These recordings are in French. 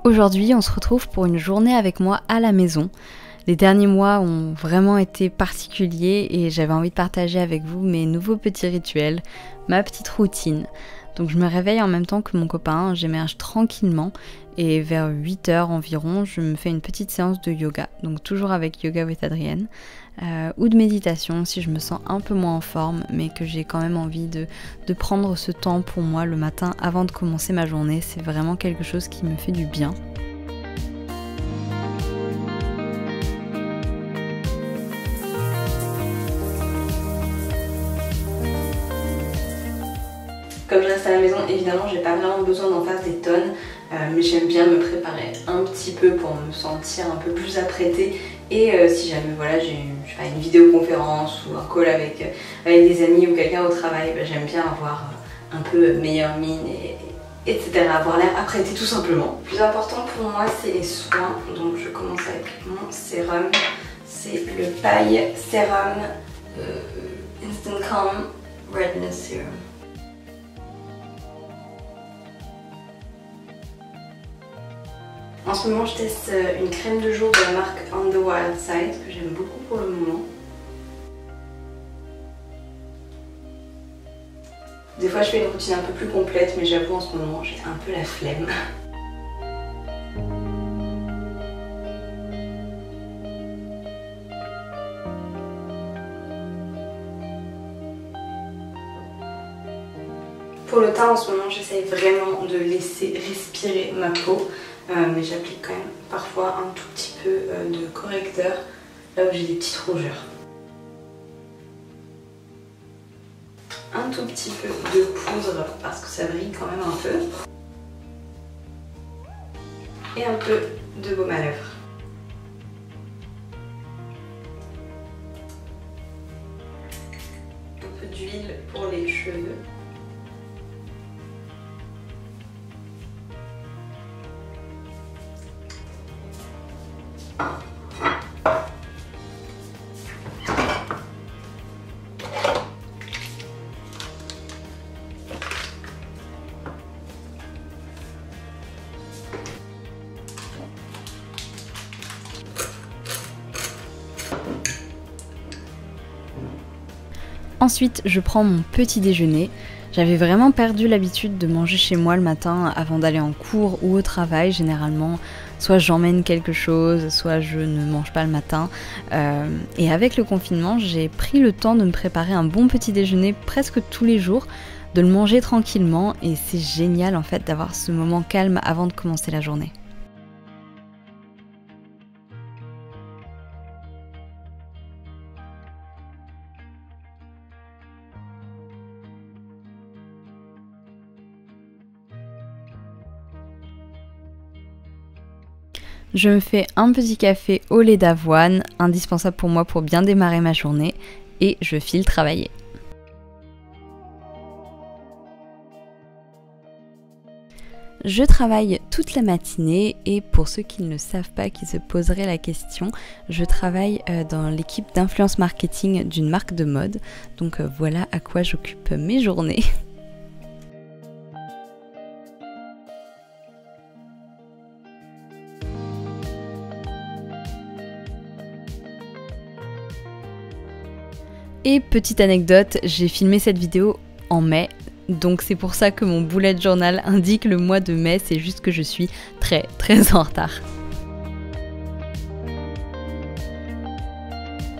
Aujourd'hui, on se retrouve pour une journée avec moi à la maison. Les derniers mois ont vraiment été particuliers et j'avais envie de partager avec vous mes nouveaux petits rituels, ma petite routine. Donc je me réveille en même temps que mon copain, j'émerge tranquillement et vers 8 h environ, je me fais une petite séance de yoga, donc toujours avec Yoga with Adrienne, ou de méditation si je me sens un peu moins en forme, mais que j'ai quand même envie de prendre ce temps pour moi le matin avant de commencer ma journée. C'est vraiment quelque chose qui me fait du bien. Comme je reste à la maison, évidemment, j'ai pas vraiment besoin d'en faire des tonnes, mais j'aime bien me préparer un petit peu pour me sentir un peu plus apprêtée. Et si jamais voilà, j'ai une vidéoconférence ou un call avec des amis ou quelqu'un au travail, j'aime bien avoir un peu meilleure mine, etc. Avoir l'air apprêtée tout simplement. Le plus important pour moi, c'est les soins. Donc je commence avec mon sérum. C'est le Paille Sérum Instant Calm Redness Serum. En ce moment, je teste une crème de jour de la marque On the Wild Side que j'aime beaucoup pour le moment. Des fois, je fais une routine un peu plus complète, mais j'avoue en ce moment, j'ai un peu la flemme. Pour le teint, en ce moment, j'essaye vraiment de laisser respirer ma peau. Mais j'applique quand même parfois un tout petit peu de correcteur là où j'ai des petites rougeurs. Un tout petit peu de poudre parce que ça brille quand même un peu. Et un peu de baume à lèvres. Un peu d'huile pour les cheveux. Ensuite, je prends mon petit déjeuner. J'avais vraiment perdu l'habitude de manger chez moi le matin avant d'aller en cours ou au travail. Généralement, soit j'emmène quelque chose, soit je ne mange pas le matin. Et avec le confinement, j'ai pris le temps de me préparer un bon petit déjeuner presque tous les jours, de le manger tranquillement et c'est génial en fait d'avoir ce moment calme avant de commencer la journée. Je me fais un petit café au lait d'avoine, indispensable pour moi pour bien démarrer ma journée, et je file travailler. Je travaille toute la matinée et pour ceux qui ne le savent pas, qui se poseraient la question, je travaille dans l'équipe d'influence marketing d'une marque de mode, donc voilà à quoi j'occupe mes journées. Et petite anecdote, j'ai filmé cette vidéo en mai, donc c'est pour ça que mon bullet journal indique le mois de mai, c'est juste que je suis très en retard.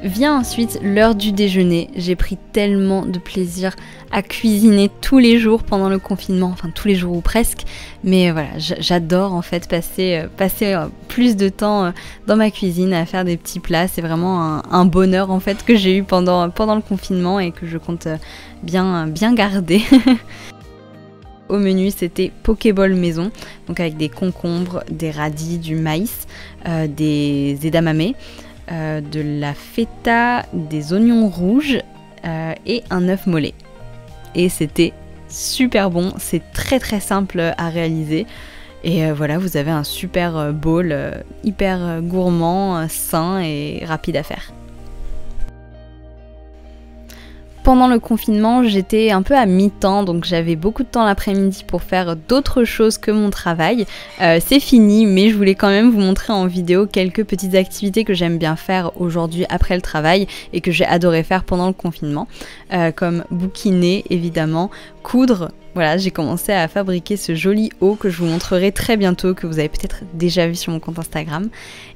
Vient ensuite l'heure du déjeuner. J'ai pris tellement de plaisir à cuisiner tous les jours pendant le confinement, enfin tous les jours ou presque. Mais voilà, j'adore en fait passer plus de temps dans ma cuisine à faire des petits plats. C'est vraiment un bonheur en fait que j'ai eu pendant le confinement et que je compte bien garder. Au menu, c'était pokéball maison, donc avec des concombres, des radis, du maïs, des edamame. De la feta, des oignons rouges et un œuf mollet. Et c'était super bon, c'est très simple à réaliser. Et voilà, vous avez un super bowl hyper gourmand, sain et rapide à faire. Pendant le confinement, j'étais un peu à mi-temps, donc j'avais beaucoup de temps l'après-midi pour faire d'autres choses que mon travail. C'est fini, mais je voulais quand même vous montrer en vidéo quelques petites activités que j'aime bien faire aujourd'hui après le travail et que j'ai adoré faire pendant le confinement, comme bouquiner évidemment, coudre. Voilà, j'ai commencé à fabriquer ce joli haut que je vous montrerai très bientôt, que vous avez peut-être déjà vu sur mon compte Instagram.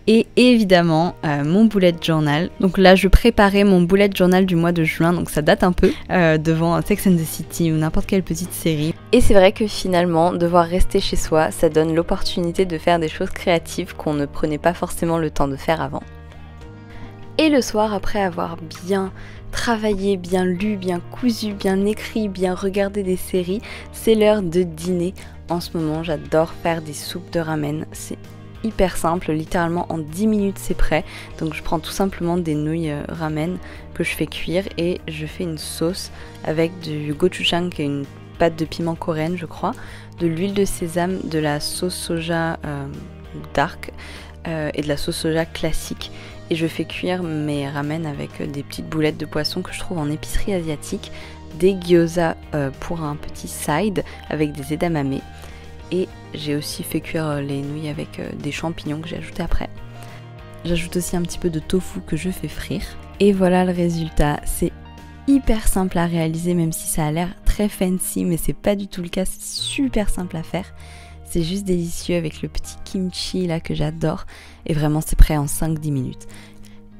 Et évidemment, mon bullet journal. Donc là, je préparais mon bullet journal du mois de juin, donc ça date un peu, devant Sex and the City ou n'importe quelle petite série. Et c'est vrai que finalement, devoir rester chez soi, ça donne l'opportunité de faire des choses créatives qu'on ne prenait pas forcément le temps de faire avant. Et le soir, après avoir bien travaillé, bien lu, bien cousu, bien écrit, bien regardé des séries, c'est l'heure de dîner. En ce moment, j'adore faire des soupes de ramen. C'est hyper simple, littéralement en 10 minutes c'est prêt. Donc je prends tout simplement des nouilles ramen que je fais cuire et je fais une sauce avec du gochujang, qui est une pâte de piment coréenne je crois, de l'huile de sésame, de la sauce soja dark et de la sauce soja classique. Et je fais cuire mes ramen avec des petites boulettes de poisson que je trouve en épicerie asiatique, des gyoza pour un petit side avec des edamame. Et j'ai aussi fait cuire les nouilles avec des champignons que j'ai ajoutés après. J'ajoute aussi un petit peu de tofu que je fais frire. Et voilà le résultat. C'est hyper simple à réaliser, même si ça a l'air très fancy, mais c'est pas du tout le cas, c'est super simple à faire. C'est juste délicieux avec le petit kimchi là que j'adore. Et vraiment c'est prêt en 5-10 minutes.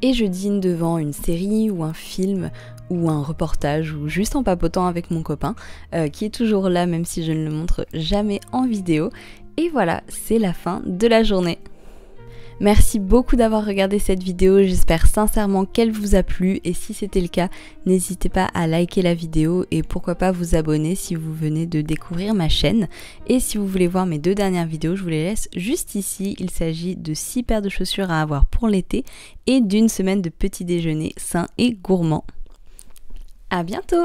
Et je dîne devant une série ou un film ou un reportage ou juste en papotant avec mon copain qui est toujours là même si je ne le montre jamais en vidéo. Et voilà, c'est la fin de la journée. Merci beaucoup d'avoir regardé cette vidéo, j'espère sincèrement qu'elle vous a plu et si c'était le cas, n'hésitez pas à liker la vidéo et pourquoi pas vous abonner si vous venez de découvrir ma chaîne. Et si vous voulez voir mes 2 dernières vidéos, je vous les laisse juste ici. Il s'agit de 6 paires de chaussures à avoir pour l'été et d'une semaine de petit déjeuner sain et gourmand. À bientôt!